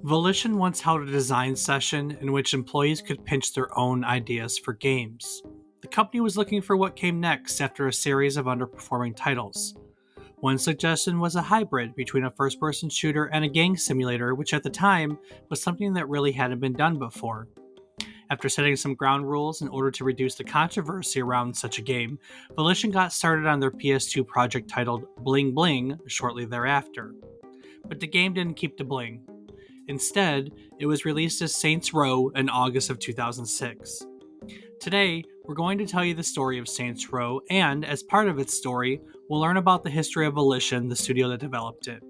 Volition once held a design session in which employees could pitch their own ideas for games. The company was looking for what came next after a series of underperforming titles. One suggestion was a hybrid between a first person shooter and a gang simulator, which at the time was something that really hadn't been done before. After setting some ground rules in order to reduce the controversy around such a game, Volition got started on their PS2 project titled Bling Bling shortly thereafter. But the game didn't keep the bling. Instead, it was released as Saints Row in August of 2006. Today, we're going to tell you the story of Saints Row, and as part of its story, we'll learn about the history of Volition, the studio that developed it.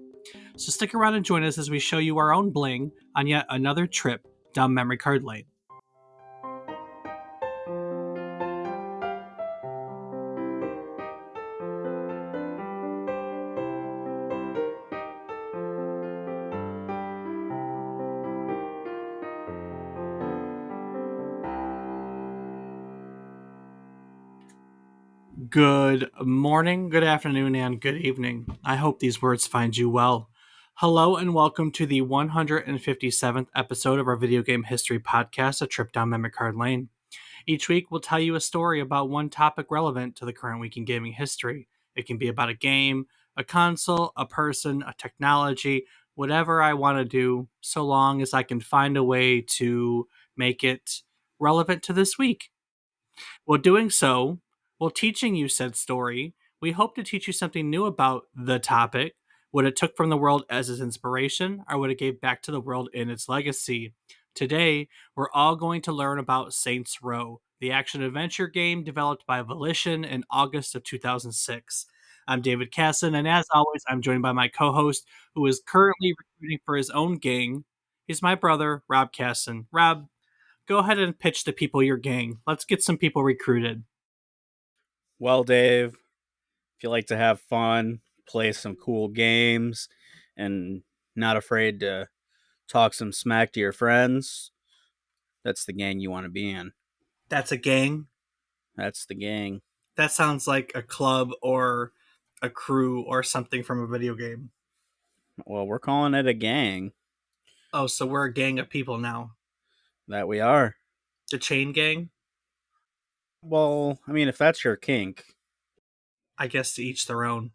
So stick around and join us as we show you our own bling on yet another trip down memory card lane. Good morning, good afternoon, and good evening. I hope these words find you well. Hello and welcome to the 157th episode of our video game history podcast, A Trip Down Memory Card Lane. Each week, we'll tell you a story about one topic relevant to the current week in gaming history. It can be about a game, a console, a person, a technology, whatever I want to do, so long as I can find a way to make it relevant to this week. While doing so, while teaching you said story, we hope to teach you something new about the topic, what it took from the world as its inspiration, or what it gave back to the world in its legacy. Today, we're all going to learn about Saints Row, the action-adventure game developed by Volition in August of 2006. I'm David Casson, and as always, I'm joined by my co-host, who is currently recruiting for his own gang. He's my brother, Rob Casson. Rob, go ahead and pitch the people your gang. Let's get some people recruited. Well, Dave, if you like to have fun, play some cool games, and not afraid to talk some smack to your friends, that's the gang you want to be in. That's a gang? That's the gang. That sounds like a club or a crew or something from a video game. Well, we're calling it a gang. Oh, so we're a gang of people now. That we are. The chain gang? Well, I mean, if that's your kink, I guess to each their own.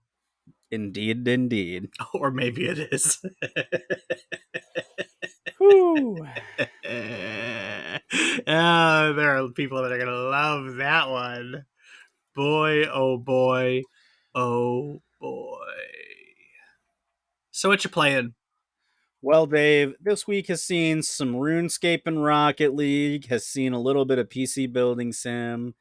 indeed, indeed. Or maybe it is. Whew. There are people that are going to love that one. Boy, oh boy, oh boy. So what you playing? Well, Dave, this week has seen some RuneScape and Rocket League, has seen a little bit of PC Building Sim,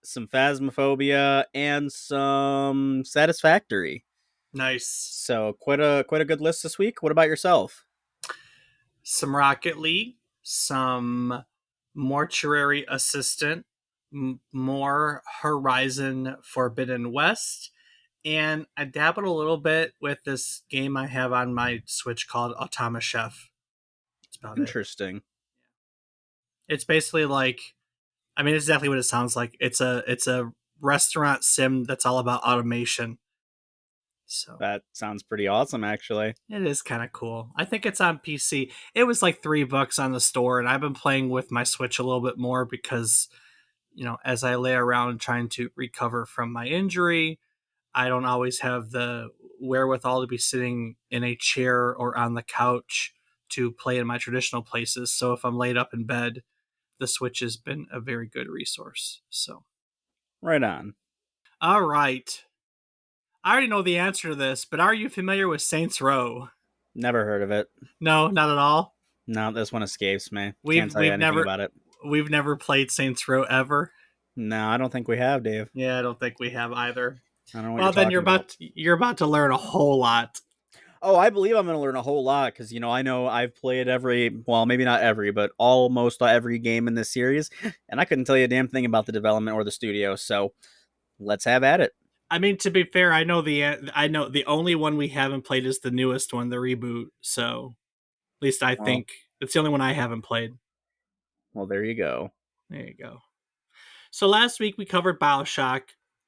some Phasmophobia, and some Satisfactory. Nice. So quite a good list this week. What about yourself? Some Rocket League, some Mortuary Assistant, more Horizon Forbidden West, and I dabbled a little bit with this game I have on my Switch called Automa Chef. That's about Interesting. It's basically like, I mean, it's exactly what it sounds like. It's a restaurant sim that's all about automation. So That sounds pretty awesome, actually. it is kind of cool. I think it's on PC. It was like $3 on the store, and I've been playing with my Switch a little bit more because, as I lay around trying to recover from my injury, I don't always have the wherewithal to be sitting in a chair or on the couch to play in my traditional places. So if I'm laid up in bed, the Switch has been a very good resource. So, Right on. all right. I already know the answer to this, but are you familiar with Saints Row? Never heard of it. No, not at all. No, this one escapes me. Can't tell you We've anything never about it. we've never played Saints Row ever. No, I don't think we have, Dave. Yeah, I don't think we have either. I don't know what Well, then you're talking about. you're about to learn a whole lot. Oh, I believe I'm going to learn a whole lot because, I know I've played maybe not every, but almost every game in this series, and I couldn't tell you a damn thing about the development or the studio, so let's have at it. I mean, to be fair, I know the only one we haven't played is the newest one, the reboot. So, at least I think it's the only one I haven't played. Well, there you go. There you go. So last week we covered BioShock,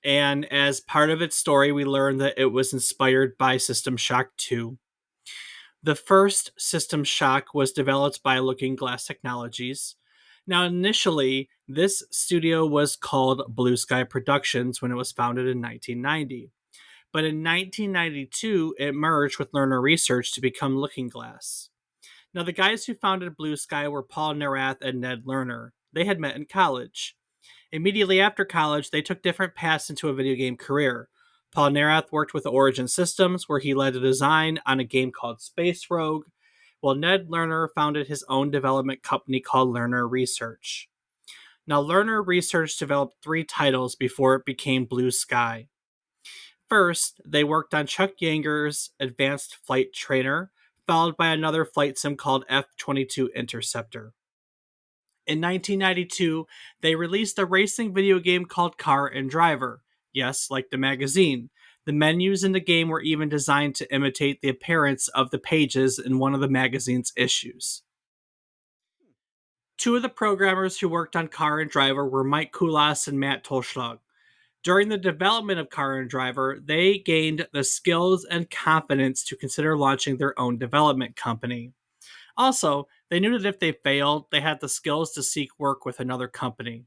and as part of its story, we learned that it was inspired by System Shock 2. The first System Shock was developed by Looking Glass Technologies. Now, initially, this studio was called Blue Sky Productions when it was founded in 1990. But in 1992, it merged with Lerner Research to become Looking Glass. Now, the guys who founded Blue Sky were Paul Nerath and Ned Lerner. They had met in college. Immediately after college, they took different paths into a video game career. Paul Nerath worked with Origin Systems, where he led a design on a game called Space Rogue, while Ned Lerner founded his own development company called Lerner Research. Now, Lerner Research developed 3 titles before it became Blue Sky. First, they worked on Chuck Yeager's Advanced Flight Trainer, followed by another flight sim called F-22 Interceptor. In 1992, they released a racing video game called Car and Driver. Yes, like the magazine. The menus in the game were even designed to imitate the appearance of the pages in one of the magazine's issues. 2 of the programmers who worked on Car and Driver were Mike Kulas and Matt Tolschlag. During the development of Car and Driver, they gained the skills and confidence to consider launching their own development company. Also, they knew that if they failed, they had the skills to seek work with another company.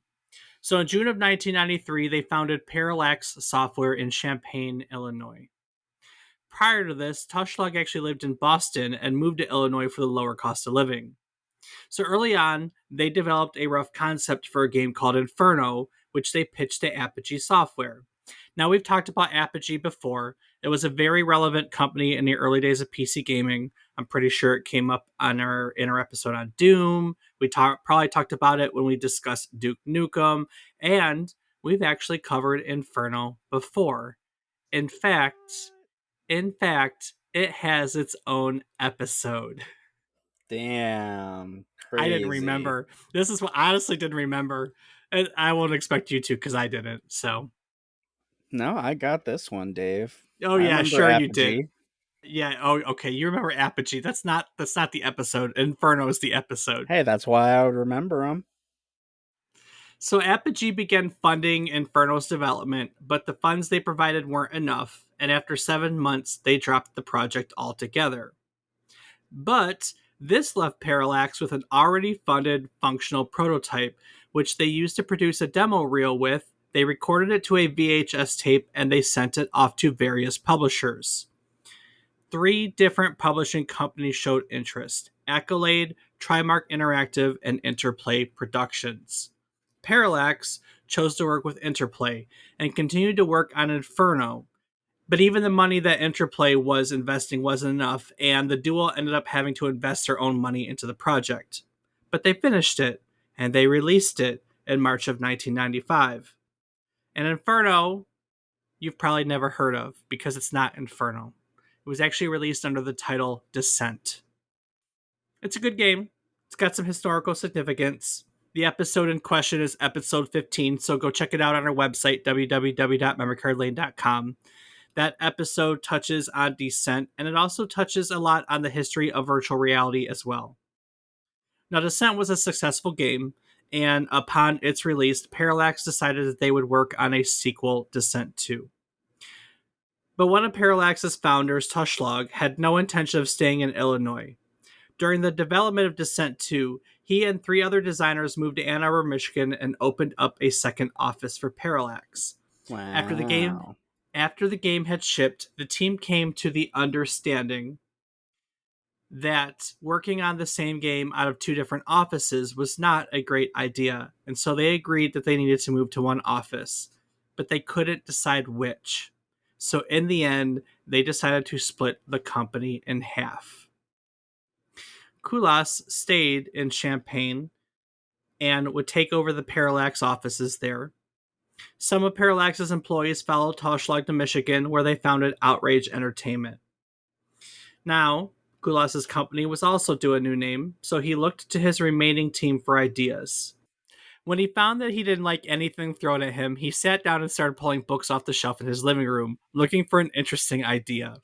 So in June of 1993, they founded Parallax Software in Champaign, Illinois. Prior to this, Tolschlag actually lived in Boston and moved to Illinois for the lower cost of living. So early on, they developed a rough concept for a game called Inferno, which they pitched to Apogee Software. Now, we've talked about Apogee before. It was a very relevant company in the early days of PC gaming. I'm pretty sure it came up in our episode on Doom. We probably talked about it when we discussed Duke Nukem, and we've actually covered Inferno before. In fact, it has its own episode. Damn, I didn't crazy. remember. This is what I honestly didn't remember. And I won't expect you to because I didn't. So, No, I got this one, Dave. oh I yeah, remember sure you did. Apogee. Yeah. Oh, okay. You remember Apogee? That's not the episode. Inferno is the episode. Hey, that's why I would remember them. So Apogee began funding Inferno's development, but the funds they provided weren't enough, and after 7 months, they dropped the project altogether. But this left Parallax with an already funded functional prototype, which they used to produce a demo reel with. They recorded it to a VHS tape and they sent it off to various publishers. 3 different publishing companies showed interest: Accolade, Trimark Interactive, and Interplay Productions. Parallax chose to work with Interplay and continued to work on Inferno, but even the money that Interplay was investing wasn't enough, and the duo ended up having to invest their own money into the project. But they finished it, and they released it in March of 1995. And Inferno, you've probably never heard of, because it's not Inferno. It was actually released under the title Descent. It's a good game. It's got some historical significance. The episode in question is episode 15, so go check it out on our website, www.memorycardlane.com. That episode touches on Descent, and it also touches a lot on the history of virtual reality as well. Now, Descent was a successful game, and upon its release, Parallax decided that they would work on a sequel, Descent 2. But one of Parallax's founders, Tolschlag, had no intention of staying in Illinois. During the development of Descent 2, he and 3 other designers moved to Ann Arbor, Michigan, and opened up a second office for Parallax. After the game Wow. after the game had shipped, the team came to the understanding that working on the same game out of 2 different offices was not a great idea, and so they agreed that they needed to move to one office, but they couldn't decide which. So in the end, they decided to split the company in half. Kulas stayed in Champaign and would take over the Parallax offices there. Some of Parallax's employees followed Tolschlag to Michigan, where they founded Outrage Entertainment. Now, Kulas's company was also due a new name, so he looked to his remaining team for ideas. When he found that he didn't like anything thrown at him, he sat down and started pulling books off the shelf in his living room, looking for an interesting idea.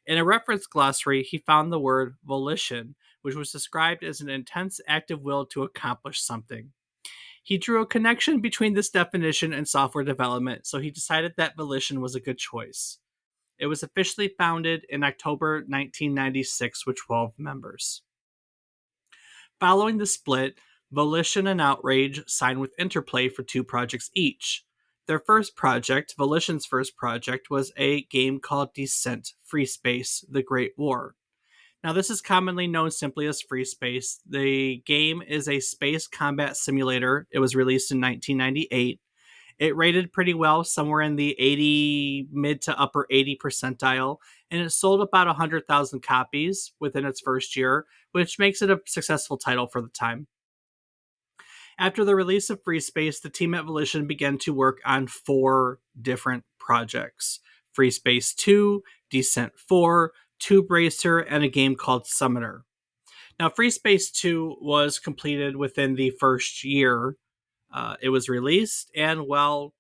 In a reference glossary, he found the word volition, which was described as an intense active will to accomplish something. He drew a connection between this definition and software development, so he decided that volition was a good choice. It was officially founded in October 1996 with 12 members. Following the split, Volition and Outrage signed with Interplay for 2 projects each. Their first project, Volition's first project, was a game called Descent, FreeSpace, The Great War. Now, this is commonly known simply as FreeSpace. The game is a space combat simulator. It was released in 1998. It rated pretty well, somewhere in the 80, mid to upper 80 percentile, and it sold about 100,000 copies within its first year, which makes it a successful title for the time. After the release of FreeSpace, the team at Volition began to work on 4 different projects: FreeSpace 2, Descent 4, Tube Racer, and a game called Summoner. Now, FreeSpace 2 was completed within the first year. It was released, and well,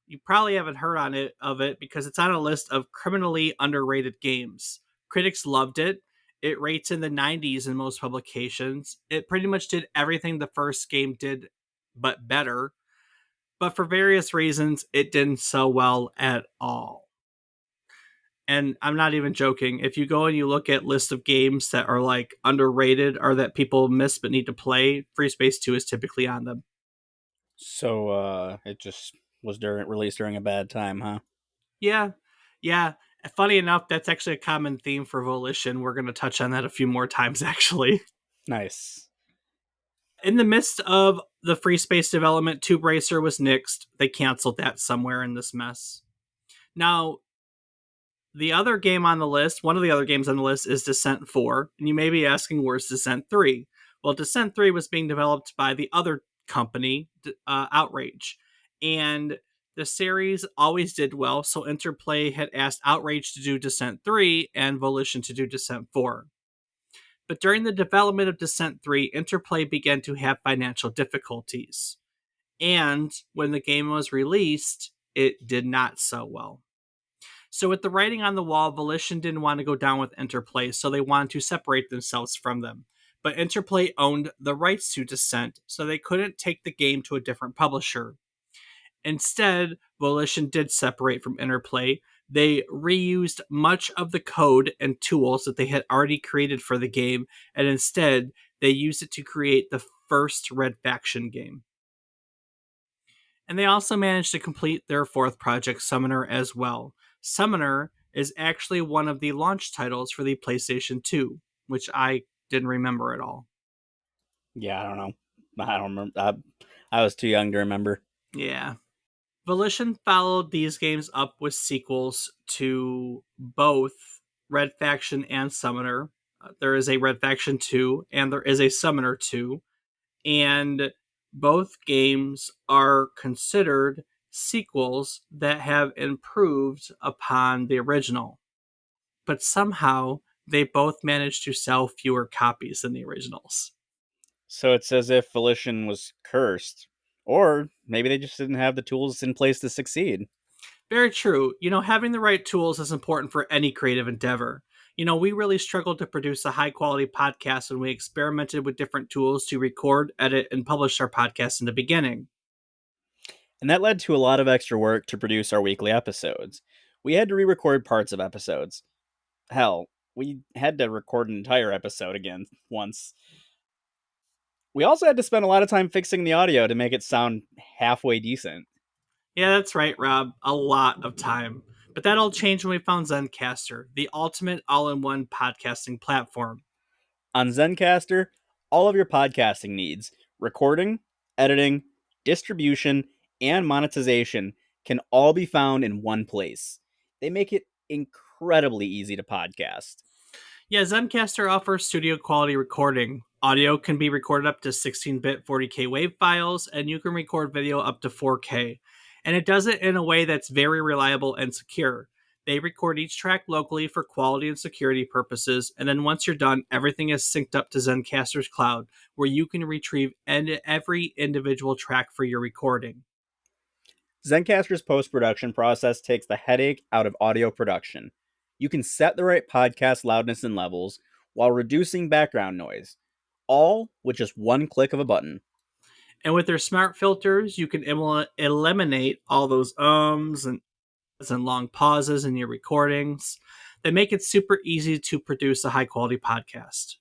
you probably haven't heard of it because it's on a list of criminally underrated games. Critics loved it. It rates in the 90s in most publications. It pretty much did everything the first game did, but better. But for various reasons, it didn't sell well at all. And I'm not even joking. If you go and you look at lists of games that are like underrated or that people miss but need to play, FreeSpace 2 is typically on them. So it just was released during a bad time, huh? Yeah. Yeah. Funny enough, that's actually a common theme for Volition. We're going to touch on that a few more times, actually. Nice. In the midst of the FreeSpace development, Tube Racer was nixed. They canceled that somewhere in this mess. Now, the other game on the list, one of the other games on the list is Descent 4. And you may be asking, where's Descent 3? Well, Descent 3 was being developed by the other company, Outrage. And the series always did well, so Interplay had asked Outrage to do Descent 3 and Volition to do Descent 4. But during the development of Descent 3, Interplay began to have financial difficulties. And when the game was released, it did not sell well. So with the writing on the wall, Volition didn't want to go down with Interplay, so they wanted to separate themselves from them. But Interplay owned the rights to Descent, so they couldn't take the game to a different publisher. Instead, Volition did separate from Interplay. They reused much of the code and tools that they had already created for the game, and instead, they used it to create the first Red Faction game. And they also managed to complete their 4th project, Summoner, as well. Summoner is actually one of the launch titles for the PlayStation 2, which I didn't remember at all. Yeah, I don't know. I don't remember. I was too young to remember. Yeah. Volition followed these games up with sequels to both Red Faction and Summoner. There is a Red Faction 2 and there is a Summoner 2. And both games are considered sequels that have improved upon the original. But somehow they both managed to sell fewer copies than the originals. So it's as if Volition was cursed. Or maybe they just didn't have the tools in place to succeed. Very true. Having the right tools is important for any creative endeavor. We really struggled to produce a high quality podcast when we experimented with different tools to record, edit, and publish our podcast in the beginning. And that led to a lot of extra work to produce our weekly episodes. We had to re record parts of episodes. Hell, we had to record an entire episode again once. We also had to spend a lot of time fixing the audio to make it sound halfway decent. Yeah, that's right, Rob. A lot of time. But that all changed when we found Zencaster, the ultimate all in one podcasting platform. On Zencaster, all of your podcasting needs, recording, editing, distribution, and monetization can all be found in one place. They make it incredibly easy to podcast. Yeah, Zencaster offers studio quality recording. Audio can be recorded up to 16-bit 40K WAV files, and you can record video up to 4K. And it does it in a way that's very reliable and secure. They record each track locally for quality and security purposes, and then once you're done, everything is synced up to Zencaster's cloud, where you can retrieve every individual track for your recording. Zencaster's post-production process takes the headache out of audio production. You can set the right podcast loudness and levels while reducing background noise, all with just one click of a button. And with their smart filters, you can eliminate all those and and long pauses in your recordings. They make it super easy to produce a high quality podcast.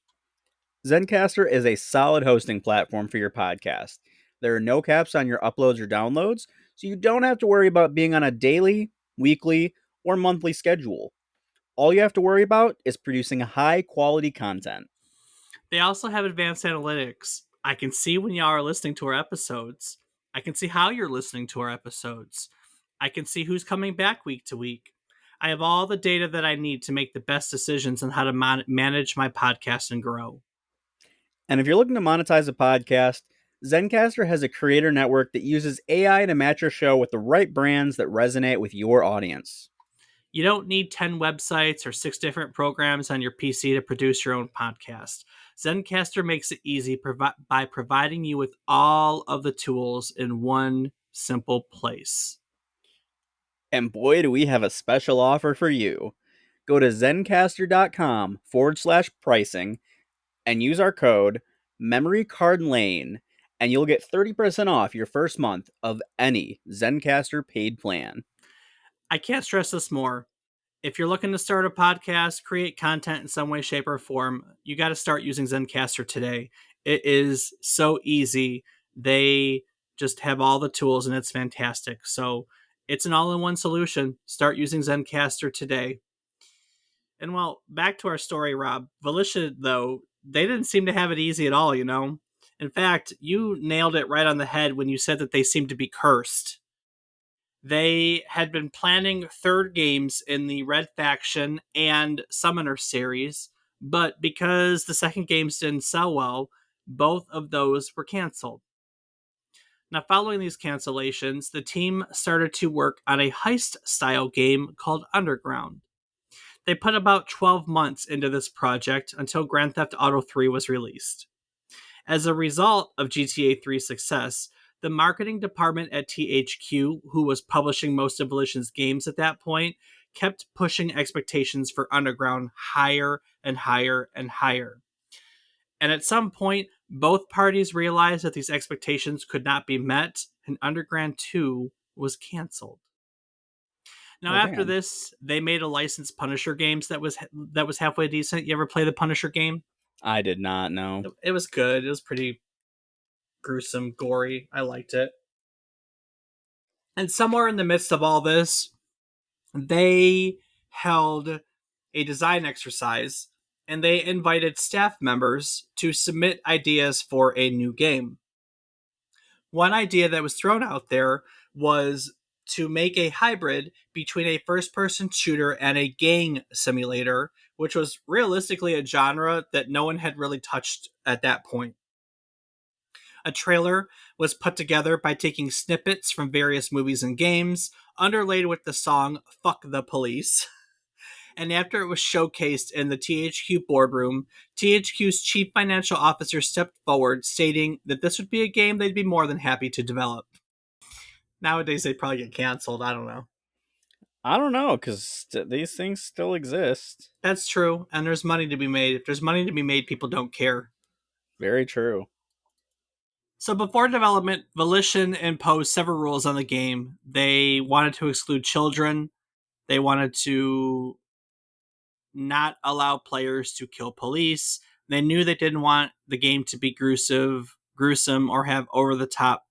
Zencaster is a solid hosting platform for your podcast. There are no caps on your uploads or downloads, so you don't have to worry about being on a daily, weekly, or monthly schedule. All you have to worry about is producing high quality content. They also have advanced analytics. I can see when y'all are listening to our episodes. I can see how you're listening to our episodes. I can see who's coming back week to week. I have all the data that I need to make the best decisions on how to manage my podcast and grow. And if you're looking to monetize a podcast, Zencaster has a creator network that uses AI to match your show with the right brands that resonate with your audience. You don't need 10 websites or 6 different programs on your PC to produce your own podcast. Zencaster makes it easy by providing you with all of the tools in one simple place. And boy, do we have a special offer for you. Go to zencaster.com/pricing and use our code MemoryCardLane, and you'll get 30% off your first month of any Zencaster paid plan. I can't stress this more. If you're looking to start a podcast, create content in some way, shape, or form, you got to start using Zencaster today. It is so easy. They just have all the tools and it's fantastic. So it's an all in one solution. Start using Zencaster today. And well, back to our story, Rob. Volition, though, they didn't seem to have it easy at all, you know? In fact, you nailed it right on the head when you said that they seemed to be cursed. They had been planning third games in the Red Faction and Summoner series, but because the second games didn't sell well, both of those were canceled. Now, following these cancellations, the team started to work on a heist style game called Underground. They put about 12 months into this project until Grand Theft Auto 3 was released. As a result of GTA 3's success, the marketing department at THQ, who was publishing most of Volition's games at that point, kept pushing expectations for Underground higher and higher and higher. And at some point, both parties realized that these expectations could not be met, and Underground 2 was canceled. Now, Well, after damn. this, they made a licensed Punisher games that was halfway decent. You ever play the Punisher game? I did not know. It was good. It was pretty gruesome, gory. I liked it. And somewhere in the midst of all this, they held a design exercise and they invited staff members to submit ideas for a new game. One idea that was thrown out there was to make a hybrid between a first person shooter and a gang simulator, which was realistically a genre that no one had really touched at that point. A trailer was put together by taking snippets from various movies and games, underlaid with the song Fuck the Police. And after it was showcased in the THQ boardroom, THQ's chief financial officer stepped forward, stating that this would be a game they'd be more than happy to develop. Nowadays, they'd probably get canceled. I don't know. I don't know, because these things still exist. That's true, and there's money to be made. If there's money to be made, people don't care. Very true. So before development, Volition imposed several rules on the game. They wanted to exclude children. They wanted to not allow players to kill police. They knew they didn't want the game to be gruesome or have over the top,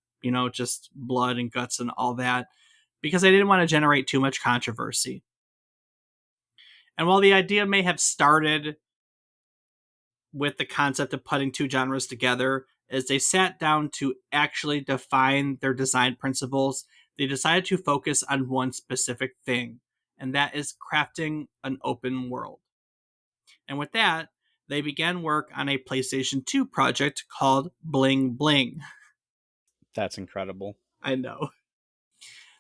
just blood and guts and all that, because they didn't want to generate too much controversy. And while the idea may have started with the concept of putting two genres together, as they sat down to actually define their design principles, they decided to focus on one specific thing, and that is crafting an open world. And with that, they began work on a PlayStation 2 project called Bling Bling. That's incredible. I know.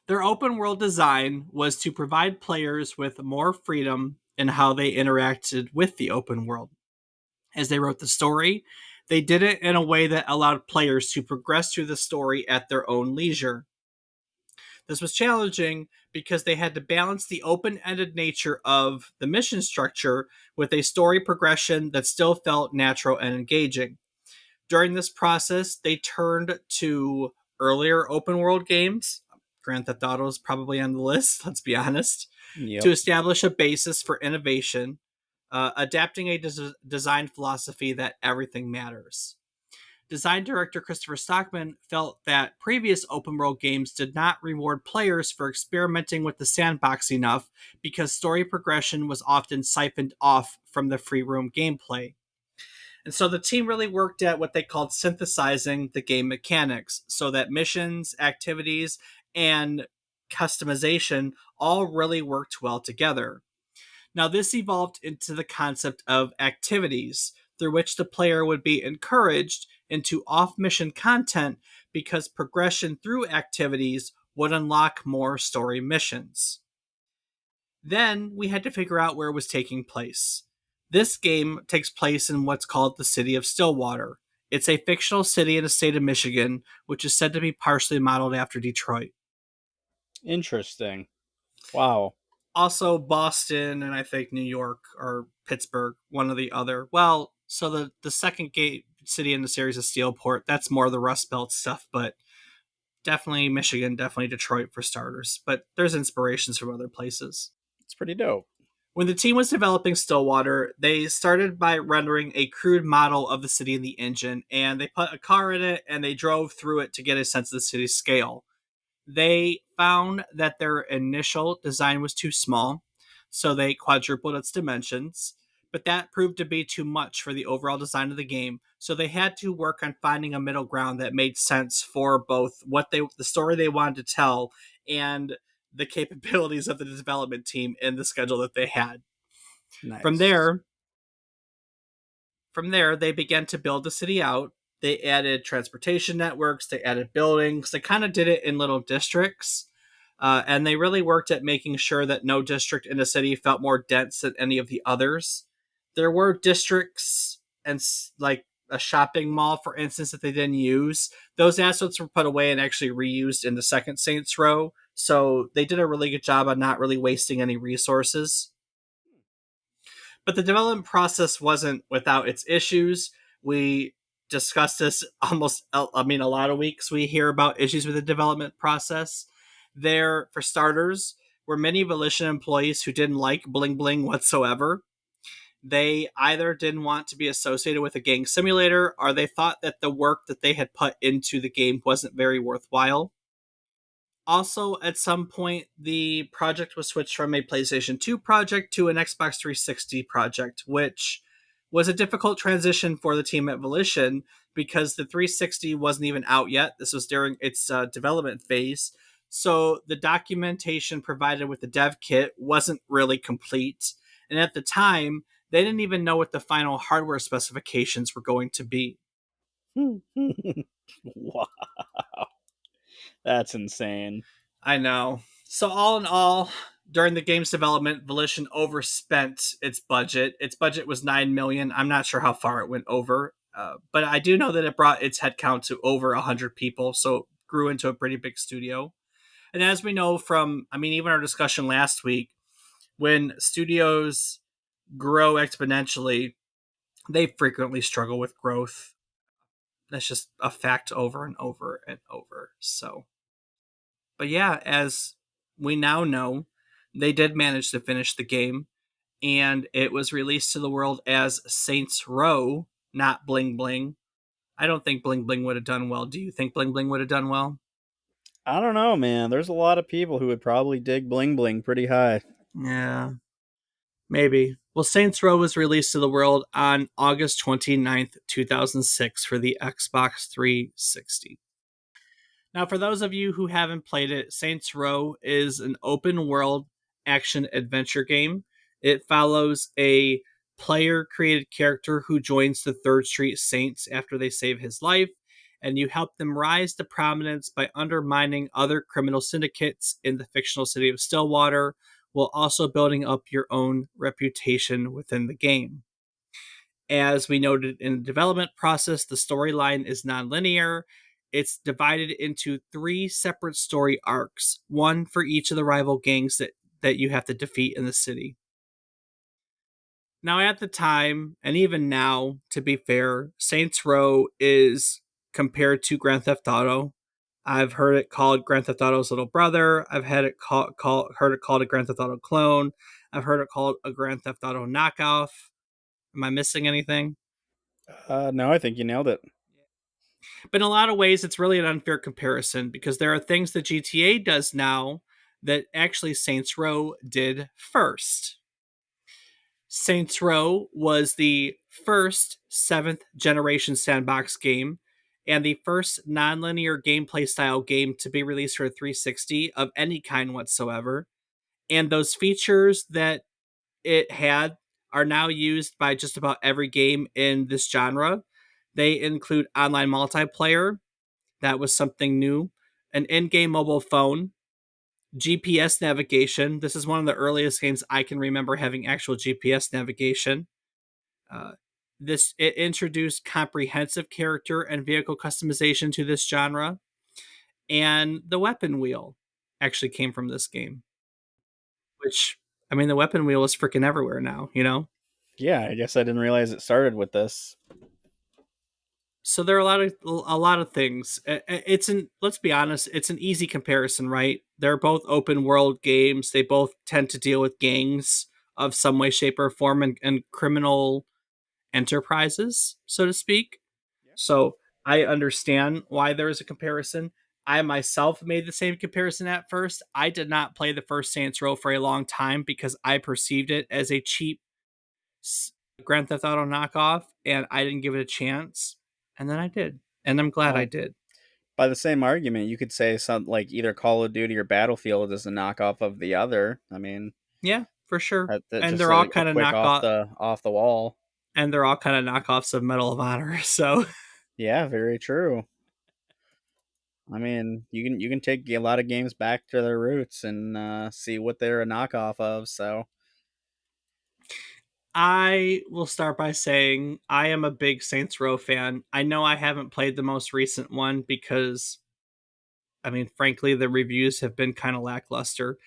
Their open world design was to provide players with more freedom in how they interacted with the open world. As they wrote the story, they did it in a way that allowed players to progress through the story at their own leisure. This was challenging because they had to balance the open-ended nature of the mission structure with a story progression that still felt natural and engaging. During this process, they turned to earlier open-world games. Grand Theft Auto is probably on the list, let's be honest, to Yep. establish a basis for innovation, adapting a design philosophy that everything matters. Design director Christopher Stockman felt that previous open world games did not reward players for experimenting with the sandbox enough because story progression was often siphoned off from the free roam gameplay. And so the team really worked at what they called synthesizing the game mechanics so that missions, activities, and customization all really worked well together. Now, this evolved into the concept of activities, through which the player would be encouraged into off mission content because progression through activities would unlock more story missions. Then we had to figure out where it was taking place. This game takes place in what's called the city of Stillwater. It's a fictional city in the state of Michigan, which is said to be partially modeled after Detroit. Interesting. Wow. Also, Boston and I think New York or Pittsburgh, one or the other. Well, so the second gate city in the series is Steelport. That's more the Rust Belt stuff, but definitely Michigan, definitely Detroit for starters. But there's inspirations from other places. It's pretty dope. When the team was developing Stillwater, they started by rendering a crude model of the city in the engine, and they put a car in it and they drove through it to get a sense of the city's scale. They found that their initial design was too small, so they quadrupled its dimensions, but that proved to be too much for the overall design of the game, so they had to work on finding a middle ground that made sense for both the story they wanted to tell and the capabilities of the development team and the schedule that they had. From Nice. there, from there, they began to build the city out. They added transportation networks, they added buildings, they kind of did it in little districts. And they really worked at making sure that no district in the city felt more dense than any of the others. There were districts and like a shopping mall, for instance, that they didn't use. Those assets were put away and actually reused in the second Saints Row. So they did a really good job on not really wasting any resources. But the development process wasn't without its issues. We discussed this almost, I mean, a lot of weeks we hear about issues with the development process. There, for starters, were many Volition employees who didn't like bling bling whatsoever. They either didn't want to be associated with a gang simulator or they thought that the work that they had put into the game wasn't very worthwhile. Also, at some point, the project was switched from a PlayStation 2 project to an Xbox 360 project, which was a difficult transition for the team at Volition because the 360 wasn't even out yet. This was during its development phase. So the documentation provided with the dev kit wasn't really complete. And at the time, they didn't even know what the final hardware specifications were going to be. Wow. That's insane. I know. So all in all, during the game's development, Volition overspent its budget. Its budget was 9 million. I'm not sure how far it went over, but I do know that it brought its headcount to over 100 people. So it grew into a pretty big studio. And as we know from, I mean, even our discussion last week, when studios grow exponentially, they frequently struggle with growth. That's just a fact over and over and over. So but yeah, as we now know, they did manage to finish the game, and it was released to the world as Saints Row, not Bling Bling. I don't think Bling Bling would have done well. Do you think Bling Bling would have done well? I don't know, man. There's a lot of people who would probably dig Bling Bling pretty high. Yeah, maybe. Well, Saints Row was released to the world on August 29th, 2006 for the Xbox 360. Now, for those of you who haven't played it, Saints Row is an open world action adventure game. It follows a player created character who joins the Third Street Saints after they save his life, and you help them rise to prominence by undermining other criminal syndicates in the fictional city of Stillwater, while also building up your own reputation within the game. As we noted in the development process, the storyline is nonlinear. It's divided into three separate story arcs, one for each of the rival gangs that you have to defeat in the city. Now, at the time, and even now, to be fair, Saints Row is compared to Grand Theft Auto. I've heard it called Grand Theft Auto's little brother. I've had it heard it called a Grand Theft Auto clone. I've heard it called a Grand Theft Auto knockoff. Am I missing anything? No, I think you nailed it. But in a lot of ways, it's really an unfair comparison because there are things that GTA does now that actually Saints Row did first. Saints Row was the first seventh generation sandbox game and the first nonlinear gameplay style game to be released for 360 of any kind whatsoever. And those features that it had are now used by just about every game in this genre. They include online multiplayer, that was something new, an in game mobile phone, GPS navigation. This is one of the earliest games I can remember having actual GPS navigation. Uh, this it introduced comprehensive character and vehicle customization to this genre, and the weapon wheel actually came from this game. Which, I mean, the weapon wheel is freaking everywhere now, you know. Yeah, I guess I didn't realize it started with this. So there are a lot of things. It's an let's be honest, it's an easy comparison, right? They're both open world games. They both tend to deal with gangs of some way, shape, or form, and criminal enterprises, so to speak. So I understand why there is a comparison. I myself made the same comparison at first. I did not play the first Saints Row for a long time because I perceived it as a cheap Grand Theft Auto knockoff, and I didn't give it a chance. And then I did, and I'm glad I Well, did. by the same argument, you could say some like either Call of Duty or Battlefield is a knockoff of the other. I mean, Yeah, for sure. that's And just they're all a kind of quick knockoff, off the wall. and they're all kind of knockoffs of Medal of Honor. So Yeah, very true. I mean, you can take a lot of games back to their roots and see what they're a knockoff of. So I will start by saying I am a big Saints Row fan. I know I haven't played the most recent one because, I mean, frankly, the reviews have been kind of lackluster.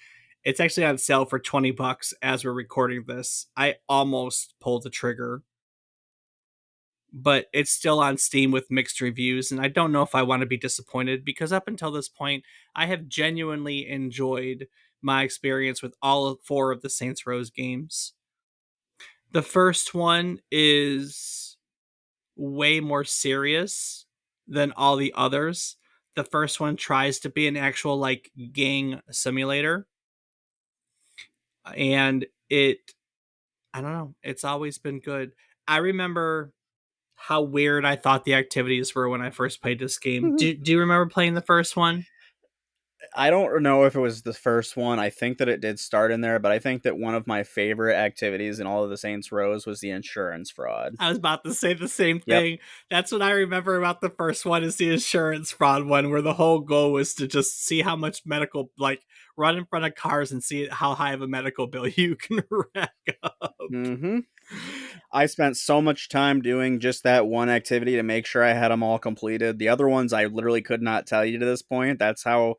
It's actually on sale for $20 as we're recording this. I almost pulled the trigger, but it's still on Steam with mixed reviews, and I don't know if I want to be disappointed because up until this point, I have genuinely enjoyed my experience with all four of the Saints Row games. The first one is way more serious than all the others. The first one tries to be an actual like gang simulator, and I don't know, it's always been good. I remember how weird I thought the activities were when I first played this game. Do you remember playing the first one? I don't know if it was the first one. I think that it did start in there, but I think that one of my favorite activities in all of the Saints Rows was the insurance fraud. I was about to say the same Yep. thing. That's what I remember about the first one is the insurance fraud one, where the whole goal was to just see how much medical, like run in front of cars and see how high of a medical bill you can rack up. Mm-hmm. I spent so much time doing just that one activity to make sure I had them all completed. The other ones I literally could not tell you to this point. That's how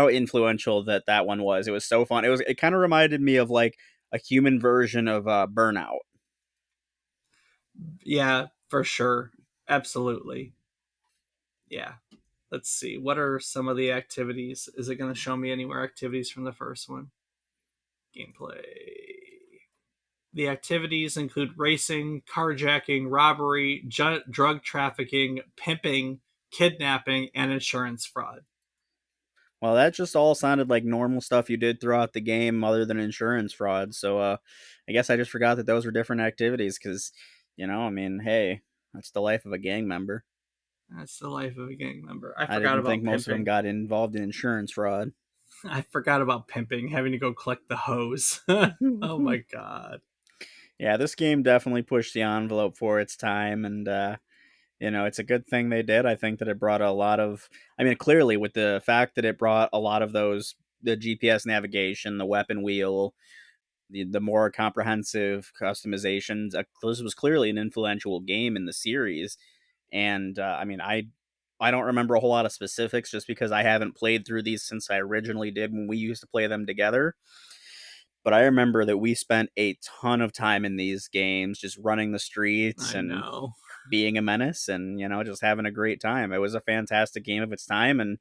influential that one was. It was so fun. It kind of reminded me of like a human version of Burnout. Yeah, for sure. Absolutely. Yeah. Let's see. What are some of the activities? Is it going to show me anywhere activities from the first one? Gameplay. The activities include racing, carjacking, robbery, drug trafficking, pimping, kidnapping, and insurance fraud. Well, that just all sounded like normal stuff you did throughout the game, other than insurance fraud. So, I guess I just forgot that those were different activities because, I mean, hey, that's the life of a gang member. That's the life of a gang member. I I forgot didn't think about most of them pimping. got involved in insurance fraud. I forgot about pimping, having to go collect the hose. Oh my god. Yeah, this game definitely pushed the envelope for its time, and it's a good thing they did. I think that it brought a lot of. I mean, clearly with the fact that it brought a lot of those the GPS navigation, the weapon wheel, the more comprehensive customizations. This was clearly an influential game in the series, and I mean, I don't remember a whole lot of specifics just because I haven't played through these since I originally did when we used to play them together. But I remember that we spent a ton of time in these games just running the streets I and know. being a menace and just having a great time. It was a fantastic game of its time, and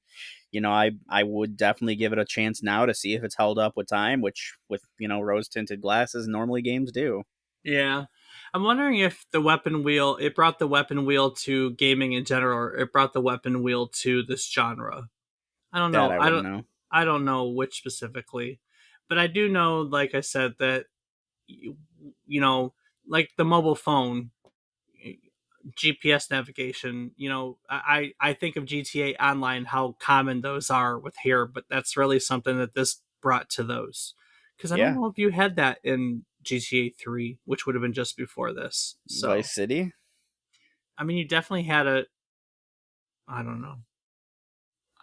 I would definitely give it a chance now to see if it's held up with time, which with rose tinted glasses normally games do. Yeah. I'm wondering if the weapon wheel, it brought the weapon wheel to gaming in general, or it brought the weapon wheel to this genre. I don't That know. I wouldn't know. I don't know which specifically. But I do know, like I said, that you, you know, like the mobile phone, GPS navigation, I think of GTA Online, how common those are with here, but that's really something that this brought to those. Because I don't Yeah, know if you had that in GTA 3, which would have been just before this. Vice So, City. I mean, you definitely had a, I don't know.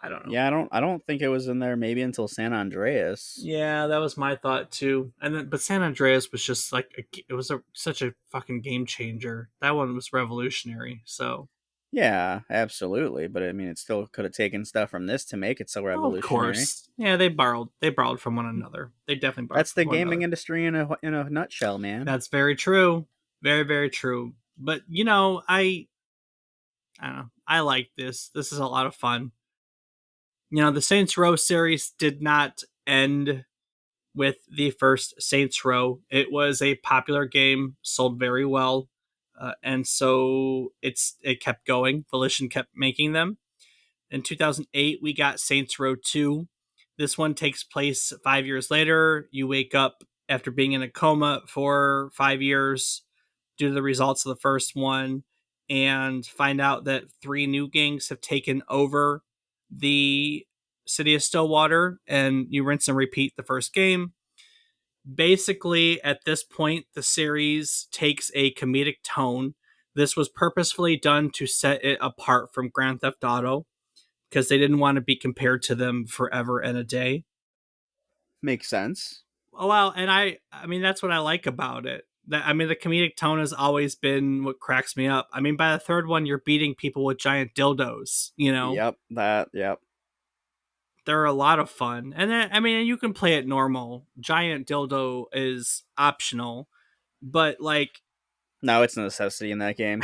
I don't know. Yeah, I don't think it was in there maybe until San Andreas. Yeah, that was my thought too. And then, but San Andreas was just like it was such a fucking game changer. That one was revolutionary. So, Yeah, absolutely. But I mean, it still could have taken stuff from this to make it so oh, of revolutionary. course, yeah, they borrowed from one another. They definitely borrowed That's the from one gaming another. industry in a nutshell, man. That's very true. Very, very true. But I don't know. I like this. This is a lot of fun. The Saints Row series did not end with the first Saints Row. It was a popular game, sold very well, and so it kept going. Volition kept making them. In 2008, we got Saints Row 2. This one takes place 5 years later. You wake up after being in a coma for 5 years due to the results of the first one and find out that three new gangs have taken over the city of Stillwater, and you rinse and repeat the first game. Basically, at this point, the series takes a comedic tone. This was purposefully done to set it apart from Grand Theft Auto because they didn't want to be compared to them forever and a day. Makes sense. Oh well, and I mean that's what I like about it. That I mean the comedic tone has always been what cracks me up. I mean by the third one you're beating people with giant dildos, Yep, that. Yep. They're a lot of fun. And then I mean you can play it normal. Giant dildo is optional, but like No, it's a necessity in that game.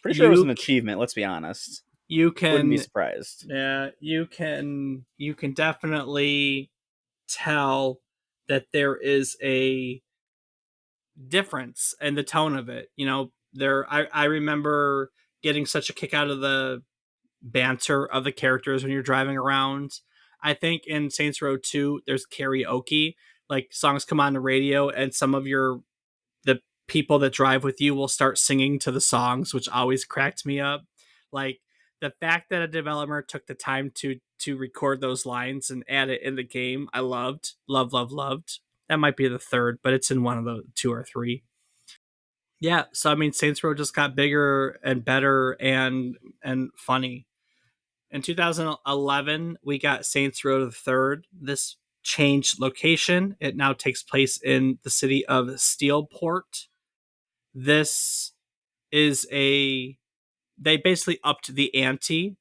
Pretty sure it was you an achievement. Let's be honest. you Wouldn't be can surprised. yeah, you can definitely tell that there is a difference in the tone of it. I remember getting such a kick out of the banter of the characters when you're driving around. I think in Saints Row 2 there's karaoke. Like songs come on the radio and some of the people that drive with you will start singing to the songs, which always cracked me up. Like the fact that a developer took the time to record those lines and add it in the game, I loved, loved. That might be the third, but it's in one of the two or three. Yeah, so I mean, Saints Row just got bigger and better and funny. In 2011, we got Saints Row the Third. This changed location. It now takes place in the city of Steelport. This is a they basically upped the ante.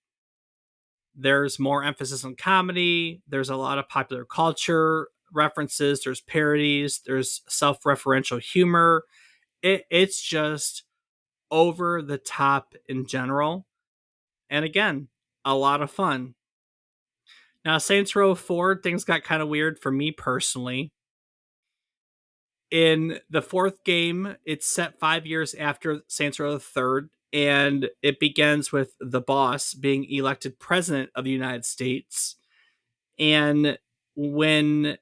There's more emphasis on comedy. There's a lot of popular culture references. There's parodies. There's self-referential humor. It's just over the top in general. And again, a lot of fun. Now, Saints Row 4, things got kind of weird for me personally. In the fourth game, it's set 5 years after Saints Row the third, and it begins with the boss being elected president of the United States. And when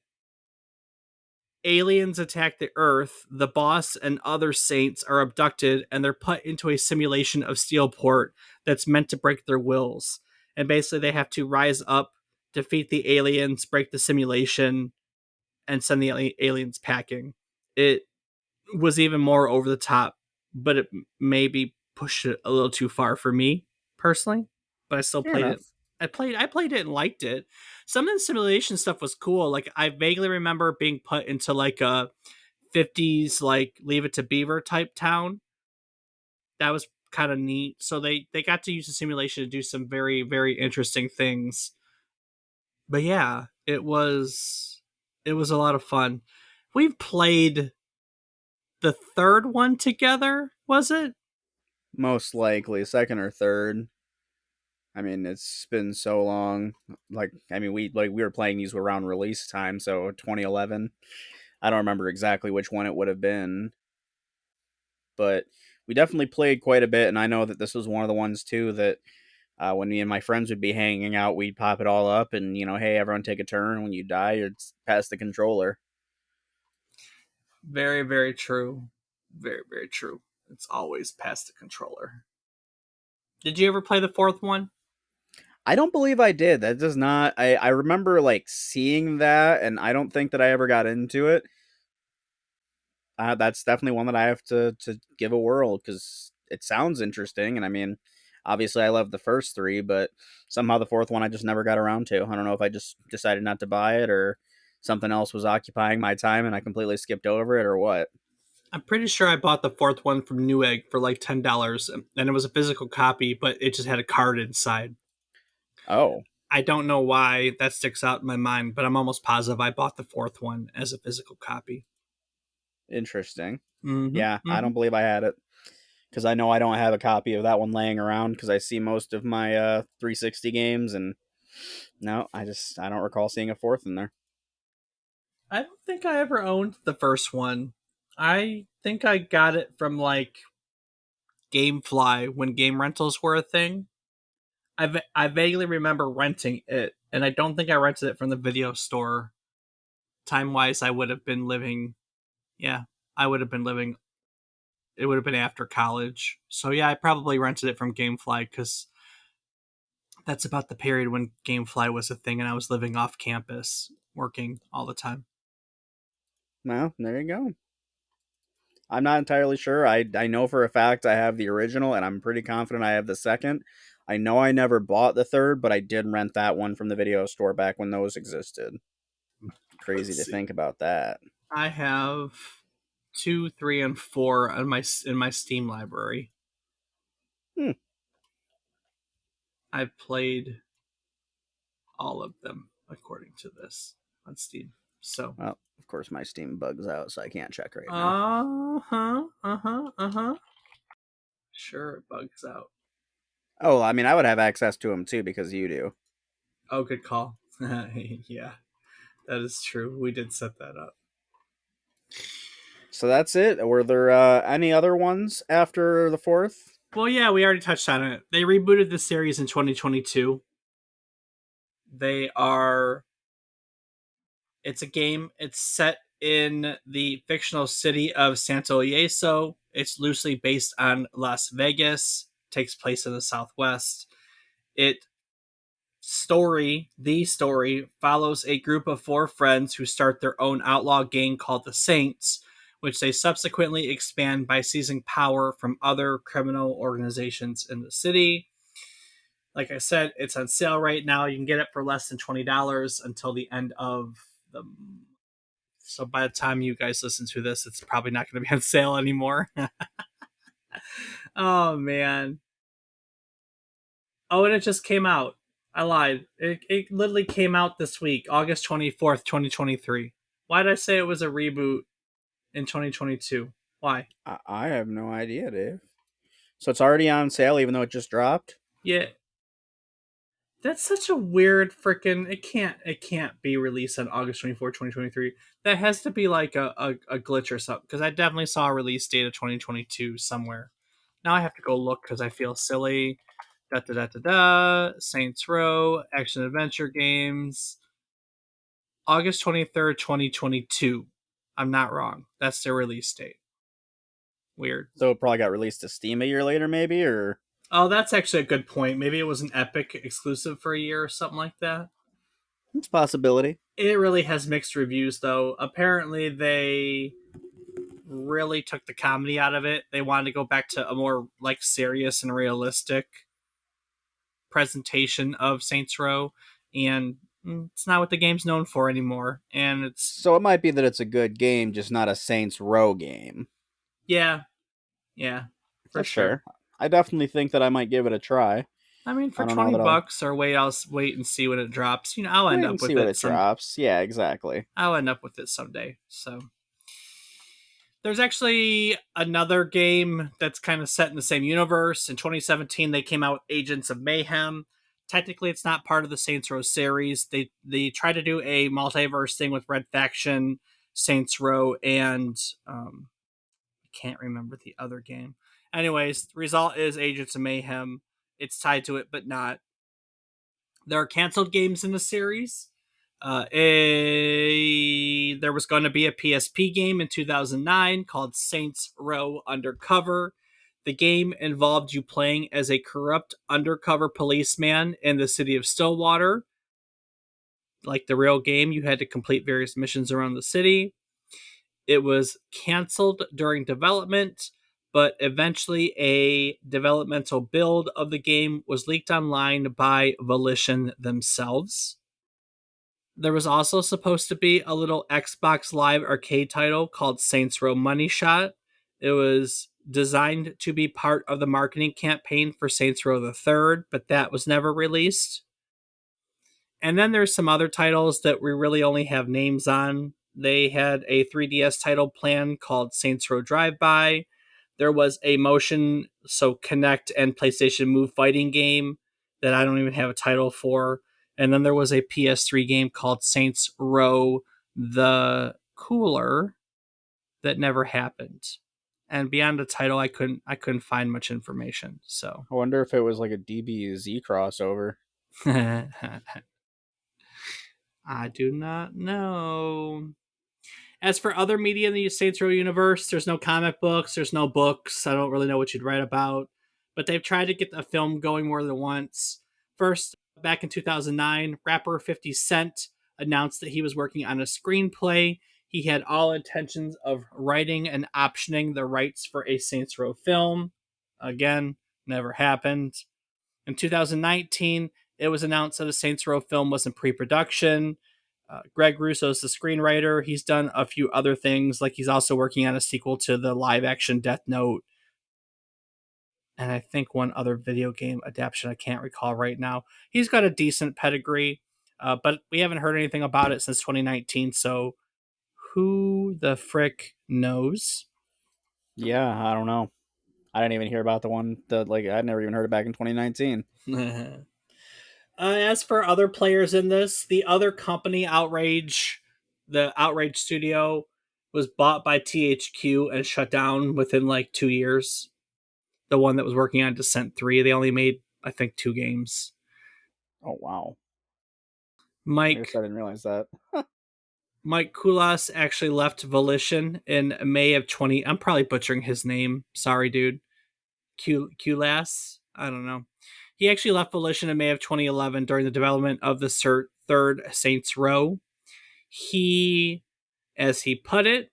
aliens attack the Earth, the boss and other saints are abducted and they're put into a simulation of Steelport that's meant to break their wills. And basically, they have to rise up, defeat the aliens, break the simulation, and send the aliens packing. It was even more over the top, but it maybe pushed it a little too far for me personally. But I still Fair played it. enough. I played it and liked it. Some of the simulation stuff was cool. Like I vaguely remember being put into like a 50s like Leave It to Beaver type town. That was kind of neat. So they got to use the simulation to do some very very interesting things. But yeah, it was a lot of fun. We've played the third one together, was it? Most likely second or third. I mean, it's been so long. We were playing these around release time, so 2011. I don't remember exactly which one it would have been, but we definitely played quite a bit. And I know that this was one of the ones too that when me and my friends would be hanging out, we'd pop it all up, and hey, everyone take a turn. When you die, it's pass the controller. Very, very true. Very, very true. It's always past the controller. Did you ever play the fourth one? I don't believe I did. That does not. I remember like seeing that, and I don't think that I ever got into it. That's definitely one that I have to give a whirl because it sounds interesting. And I mean, obviously, I love the first three, but somehow the fourth one I just never got around to. I don't know if I just decided not to buy it or something else was occupying my time and I completely skipped over it or what. I'm pretty sure I bought the fourth one from Newegg for like $10, and it was a physical copy, but it just had a card inside. Oh, I don't know why that sticks out in my mind, but I'm almost positive I bought the fourth one as a physical copy. interesting. Mm-hmm. Yeah, I Mm-hmm. don't believe I had it because I know I don't have a copy of that one laying around because I see most of my 360 games and no, I don't recall seeing a fourth in there. I don't think I ever owned the first one. I think I got it from like GameFly when game rentals were a thing. I vaguely remember renting it, and I don't think I rented it from the video store. Time wise, I would have been living. Yeah, I would have been living. It would have been after college. So yeah, I probably rented it from GameFly because that's about the period when GameFly was a thing, and I was living off campus, working all the time. Well, there you go. I'm not entirely sure. I know for a fact I have the original, and I'm pretty confident I have the second. I know I never bought the third, but I did rent that one from the video store back when those existed. Crazy Let's to see. think about that. I have two, three, and four in my Steam library. Hmm. I've played all of them according to this on Steam. So, Well, of course, my Steam bugs out, so I can't check right now. uh huh. Sure, it bugs out. Oh, I mean, I would have access to them too because you do. Oh, good call. Yeah, that is true. We did set that up. So that's it. Were there any other ones after the fourth? Well, yeah, we already touched on it. They rebooted the series in 2022. They are. It's a game. It's set in the fictional city of Santo Yeso. It's loosely based on Las Vegas. Takes place in the Southwest. It the story follows a group of four friends who start their own outlaw gang called the Saints, which they subsequently expand by seizing power from other criminal organizations in the city. Like I said, it's on sale right now. You can get it for less than $20 until the end of the. So by the time you guys listen to this, it's probably not going to be on sale anymore. Oh man. Oh, and it just came out. I lied. It literally came out this week, August 24th, 2023. Why did I say it was a reboot in 2022? Why? I have no idea, Dave. So it's already on sale, even though it just dropped. Yeah, that's such a weird freaking. It can't be released on August 24th, 2023. That has to be like a glitch or something because I definitely saw a release date of 2022 somewhere. Now I have to go look because I feel silly. Da da da da da. Saints Row action adventure games. August 23rd, 2022. I'm not wrong. That's their release date. Weird. So it probably got released to Steam a year later, maybe, or Oh, that's actually a good point. Maybe it was an Epic exclusive for a year or something like that. it's a possibility. It really has mixed reviews, though. Apparently, they really took the comedy out of it. They wanted to go back to a more like serious and realistic presentation of Saints Row, and it's not what the game's known for anymore. And it's So it might be that it's a good game, just not a Saints Row game. yeah, yeah, for That's sure. fair. I definitely think that I might give it a try. I mean, for I don't know 20 that I'll bucks or I'll wait and see when it drops. I'll end wait up and see with what it it some. drops. Yeah, exactly. I'll end up with it someday. So There's actually another game that's kind of set in the same universe. In 2017, they came out with Agents of Mayhem. Technically, it's not part of the Saints Row series. They try to do a multiverse thing with Red Faction, Saints Row, and I can't remember the other game. Anyways, the result is Agents of Mayhem. It's tied to it, but not. There are canceled games in the series. There was going to be a PSP game in 2009 called Saints Row Undercover. The game involved you playing as a corrupt undercover policeman in the city of Stillwater. Like the real game, you had to complete various missions around the city. It was canceled during development, but eventually a developmental build of the game was leaked online by Volition themselves. There was also supposed to be a little Xbox Live arcade title called Saints Row Money Shot. It was designed to be part of the marketing campaign for Saints Row the Third, but that was never released. And then there's some other titles that we really only have names on. They had a 3DS title plan called Saints Row Drive By. There was a motion, so Connect and PlayStation Move fighting game that I don't even have a title for. And then there was a PS3 game called Saints Row the Cooler that never happened. And beyond the title, I couldn't find much information. So I wonder if it was like a DBZ crossover. I do not know. As for other media in the Saints Row universe, there's no comic books, there's no books. I don't really know what you'd write about. But they've tried to get a film going more than once. First, back in 2009, rapper 50 Cent announced that he was working on a screenplay. He had all intentions of writing and optioning the rights for a Saints Row film. Again, never happened. In 2019, it was announced that a Saints Row film was in pre production. Greg Russo is the screenwriter. He's done a few other things, like he's also working on a sequel to the live action Death Note. And I think one other video game adaptation I can't recall right now. He's got a decent pedigree, but we haven't heard anything about it since 2019. So who the frick knows? Yeah, I don't know. I didn't even hear about the one that like I'd never even heard it back in 2019. As for other players in this, the other company, the Outrage studio, was bought by THQ and shut down within like 2 years. The one that was working on Descent 3, they only made, I think, 2 games. Oh wow. I guess I Mike didn't realize that. Mike Kulas actually left Volition in May of 20. I'm probably butchering his name. Sorry, dude. Kulas? I don't know. He actually left Volition in May of 2011 during the development of the third Saints Row. He, as he put it,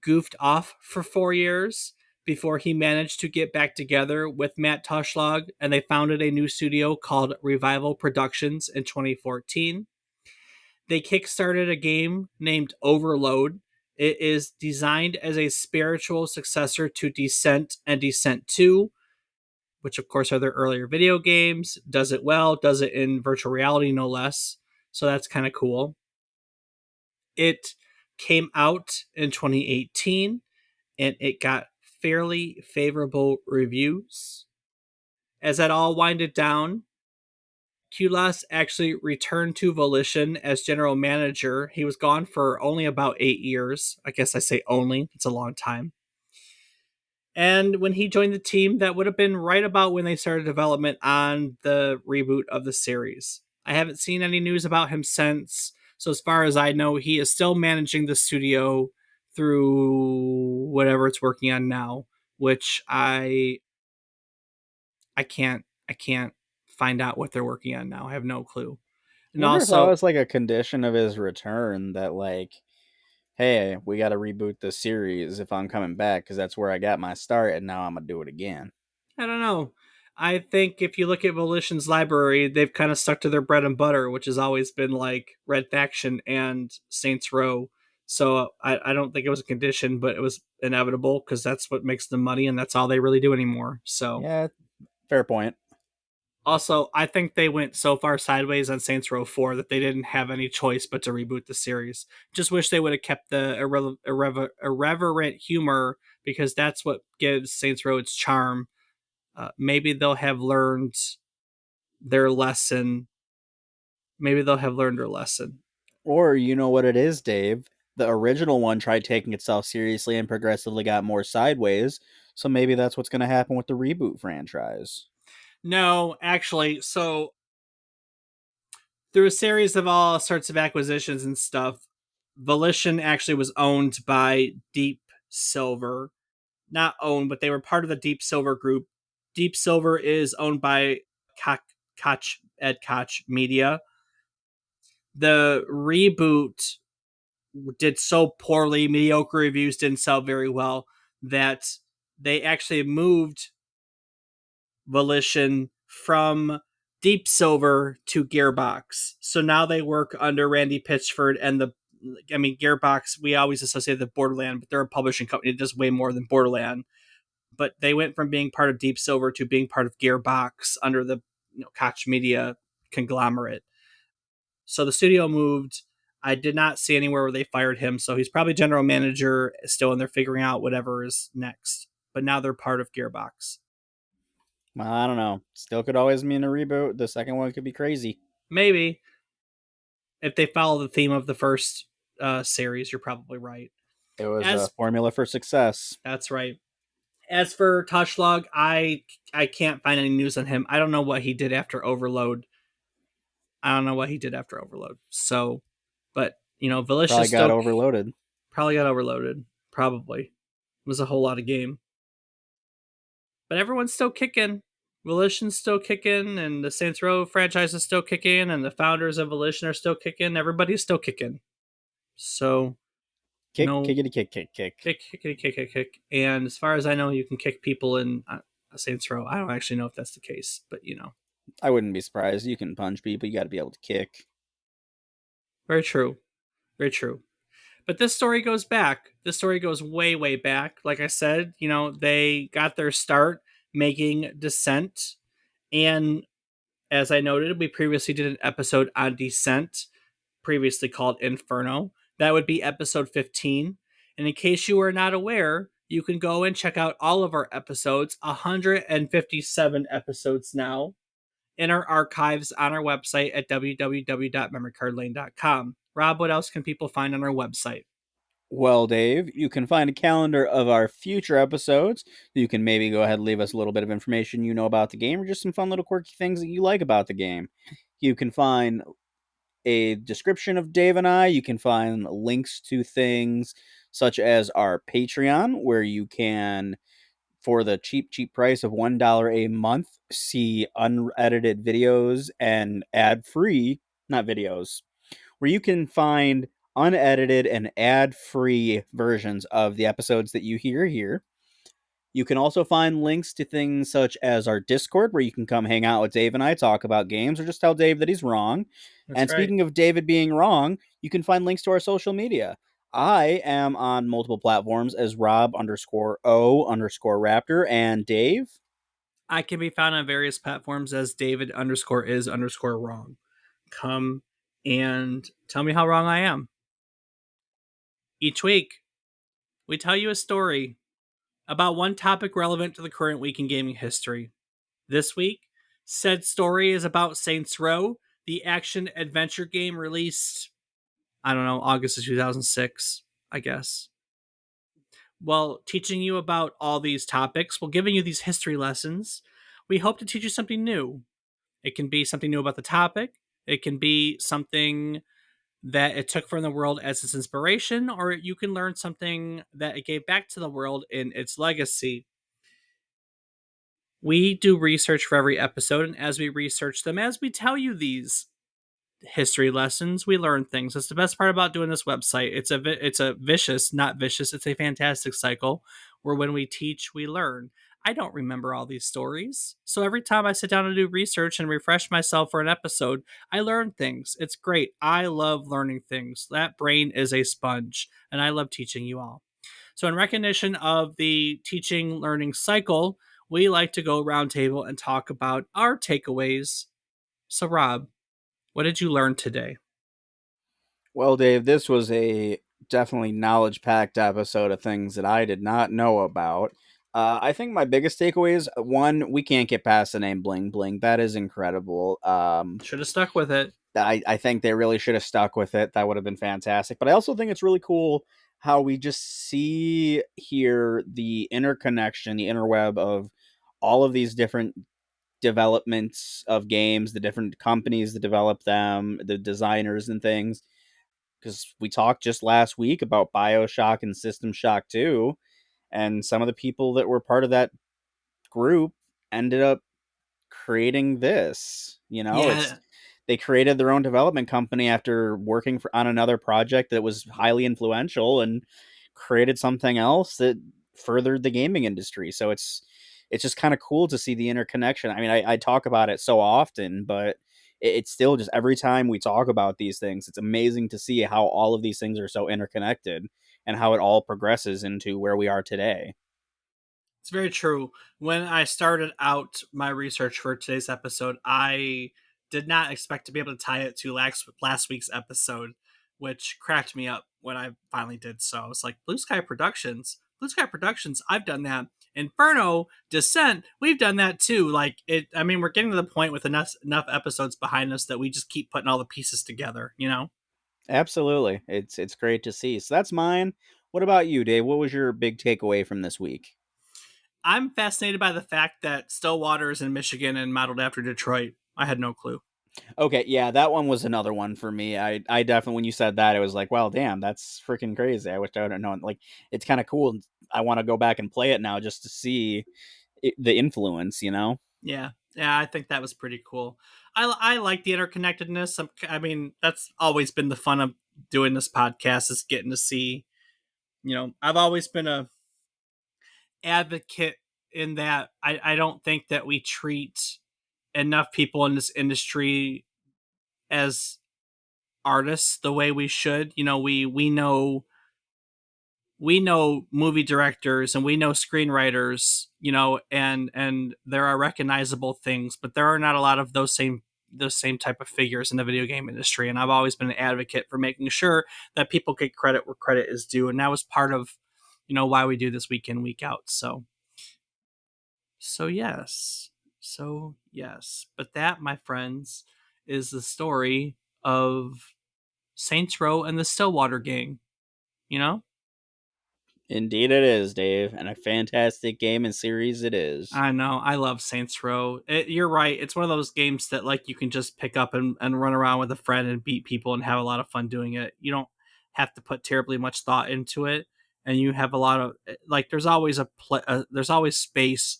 goofed off for 4 years before he managed to get back together with Matt Tushlag, and they founded a new studio called Revival Productions in 2014. They kickstarted a game named Overload. It is designed as a spiritual successor to Descent and Descent 2, which of course are their earlier video games. Does it well, does it in virtual reality, no less. So that's kind of cool. It came out in 2018 and it got fairly favorable reviews. As that all winded down, Kulas actually returned to Volition as general manager. He was gone for only about 8 years. I guess I say only, it's a long time. And when he joined the team, that would have been right about when they started development on the reboot of the series. I haven't seen any news about him since. So as far as I know, he is still managing the studio through whatever it's working on now, which I can't find out what they're working on now. I have no clue. I And wonder if that also, was like a condition of his return that like, hey, we got to reboot the series if I'm coming back because that's where I got my start and now I'm gonna do it again. I don't know. I think if you look at Volition's library, they've kind of stuck to their bread and butter, which has always been like Red Faction and Saints Row. So I don't think it was a condition, but it was inevitable because that's what makes them money and that's all they really do anymore. So Yeah, fair point. Also, I think they went so far sideways on Saints Row 4 that they didn't have any choice but to reboot the series. Just wish they would have kept the irreverent humor because that's what gives Saints Row its charm. Maybe they'll have learned their lesson. Maybe they'll have learned their lesson. Or you know what it is, Dave? The original one tried taking itself seriously and progressively got more sideways. So maybe that's what's going to happen with the reboot franchise. No, actually, so through a series of all sorts of acquisitions and stuff, Volition actually was owned by Deep Silver. Not owned, but they were part of the Deep Silver group. Deep Silver is owned by Koch Media. The reboot did so poorly, mediocre reviews, didn't sell very well, that they actually moved Volition from Deep Silver to Gearbox. So now they work under Randy Pitchford and Gearbox, we always associate with Borderland, but they're a publishing company that does way more than Borderland. But they went from being part of Deep Silver to being part of Gearbox under the Koch Media conglomerate. So the studio moved. I did not see anywhere where they fired him, so he's probably general manager still, and they're figuring out whatever is next. But now they're part of Gearbox. Well, I don't know. Still could always mean a reboot. The second one could be crazy. Maybe if they follow the theme of the first series, you're probably right. It was a As formula for success. That's right. As for Touchlog, I can't find any news on him. I don't know what he did after Overload. So, but Probably Volition got still overloaded. probably got overloaded. Probably it was a whole lot of game, but everyone's still kicking. Volition's still kicking, and the Saints Row franchise is still kicking, and the founders of Volition are still kicking. Everybody's still kicking. So Kick, no kickity, kick, kick, kick. kick. And as far as I know, you can kick people in Saints Row. I don't actually know if that's the case, but I wouldn't be surprised. You can punch people. You got to be able to kick. very true, very true. But this story goes back. This story goes way, way back. Like I said, they got their start making Descent. And as I noted, we previously did an episode on Descent, previously called Inferno. That would be episode 15. And in case you are not aware, you can go and check out all of our episodes, 157 episodes now, in our archives on our website at www.memorycardlane.com. Rob, what else can people find on our website? Well, Dave, you can find a calendar of our future episodes. You can maybe go ahead and leave us a little bit of information you know about the game or just some fun little quirky things that you like about the game. You can find a description of Dave and I. You can find links to things such as our Patreon, where you can, for the cheap, cheap price of $1 a month, see unedited videos and ad free, not videos, where you can find unedited and ad free versions of the episodes that you hear here. You can also find links to things such as our Discord, where you can come hang out with Dave and I, talk about games, or just tell Dave that he's wrong. That's And right. speaking of David being wrong, you can find links to our social media. I am on multiple platforms as Rob_O_Raptor, and Dave. I can be found on various platforms as David_is_wrong. Come and tell me how wrong I am. Each week, we tell you a story about one topic relevant to the current week in gaming history. This week, said story is about Saints Row, the action adventure game released, I don't know, August of 2006, I guess. Well, teaching you about all these topics, while giving you these history lessons, we hope to teach you something new. It can be something new about the topic, it can be something that it took from the world as its inspiration, or you can learn something that it gave back to the world in its legacy. We do research for every episode, and as we research them, as we tell you these history lessons, we learn things. That's the best part about doing this website. It's a vicious, not vicious. It's a fantastic cycle where when we teach, we learn. I don't remember all these stories, so every time I sit down to do research and refresh myself for an episode, I learn things. It's great. I love learning things. That brain is a sponge, and I love teaching you all. So, in recognition of the teaching learning cycle, we like to go round table and talk about our takeaways. So, Rob, what did you learn today? Well, Dave, this was a definitely knowledge packed episode of things that I did not know about. I think my biggest takeaway is one, we can't get past the name Bling Bling. That is incredible. Should have stuck with it. I think they really should have stuck with it. That would have been fantastic. But I also think it's really cool how we just see here the interconnection, the interweb of all of these different developments of games, the different companies that develop them, the designers and things. Because we talked just last week about Bioshock and System Shock 2, and some of the people that were part of that group ended up creating this. Yeah, They created their own development company after working on another project that was highly influential and created something else that furthered the gaming industry. So it's just kind of cool to see the interconnection. I mean, I talk about it so often, but it's still just every time we talk about these things, it's amazing to see how all of these things are so interconnected and how it all progresses into where we are today. it's very true. When I started out my research for today's episode, I did not expect to be able to tie it to last week's episode, which cracked me up when I finally did so. I was like, Blue Sky Productions. Blue Sky Productions, I've done that. Inferno, Descent, we've done that too. Like it I mean, we're getting to the point with enough episodes behind us that we just keep putting all the pieces together, you know? Absolutely. It's great to see. So that's mine. What about you, Dave? What was your big takeaway from this week? I'm fascinated by the fact that Stillwater is in Michigan and modeled after Detroit. I had no clue. Okay, yeah, that one was another one for me. I definitely, when you said that, it was like, well, damn, that's freaking crazy. I wish I would have known. Like, it's kind of cool. I want to go back and play it now just to see the influence. Yeah, yeah, I think that was pretty cool. I like the interconnectedness. I mean, that's always been the fun of doing this podcast is getting to see. I've always been a advocate in that I don't think that we treat enough people in this industry as artists the way we should. We know movie directors and we know screenwriters, and there are recognizable things, but there are not a lot of those same type of figures in the video game industry. And I've always been an advocate for making sure that people get credit where credit is due. And that was part of, why we do this week in, week out. So yes. So yes. But that, my friends, is the story of Saints Row and the Stillwater gang, you know? Indeed, it is, Dave, and a fantastic game and series it is. I know. I love Saints Row. You're right. It's one of those games that like you can just pick up and run around with a friend and beat people and have a lot of fun doing it. You don't have to put terribly much thought into it, and you have a lot of like. There's always space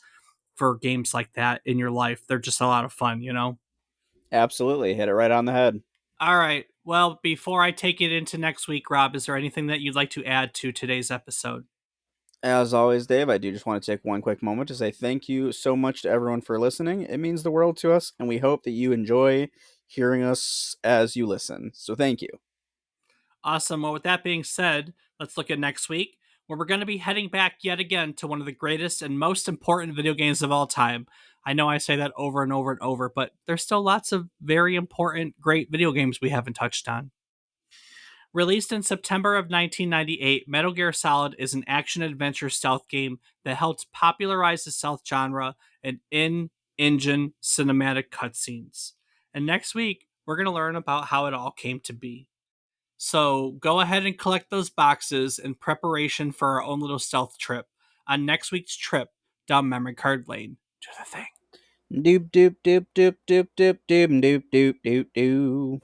for games like that in your life. They're just a lot of fun. Absolutely, hit it right on the head. All right. Well, before I take it into next week, Rob, is there anything that you'd like to add to today's episode? As always, Dave, I do just want to take one quick moment to say thank you so much to everyone for listening. It means the world to us, and we hope that you enjoy hearing us as you listen. So thank you. Awesome. Well, with that being said, let's look at next week, where we're going to be heading back yet again to one of the greatest and most important video games of all time. I know I say that over and over and over, but there's still lots of very important, great video games we haven't touched on. Released in September of 1998, Metal Gear Solid is an action adventure stealth game that helped popularize the stealth genre and in engine cinematic cutscenes. And next week, we're going to learn about how it all came to be. So go ahead and collect those boxes in preparation for our own little stealth trip on next week's trip down memory card lane. Do the thing. Doop doop doop doop doop doop doop doop doop doop doop.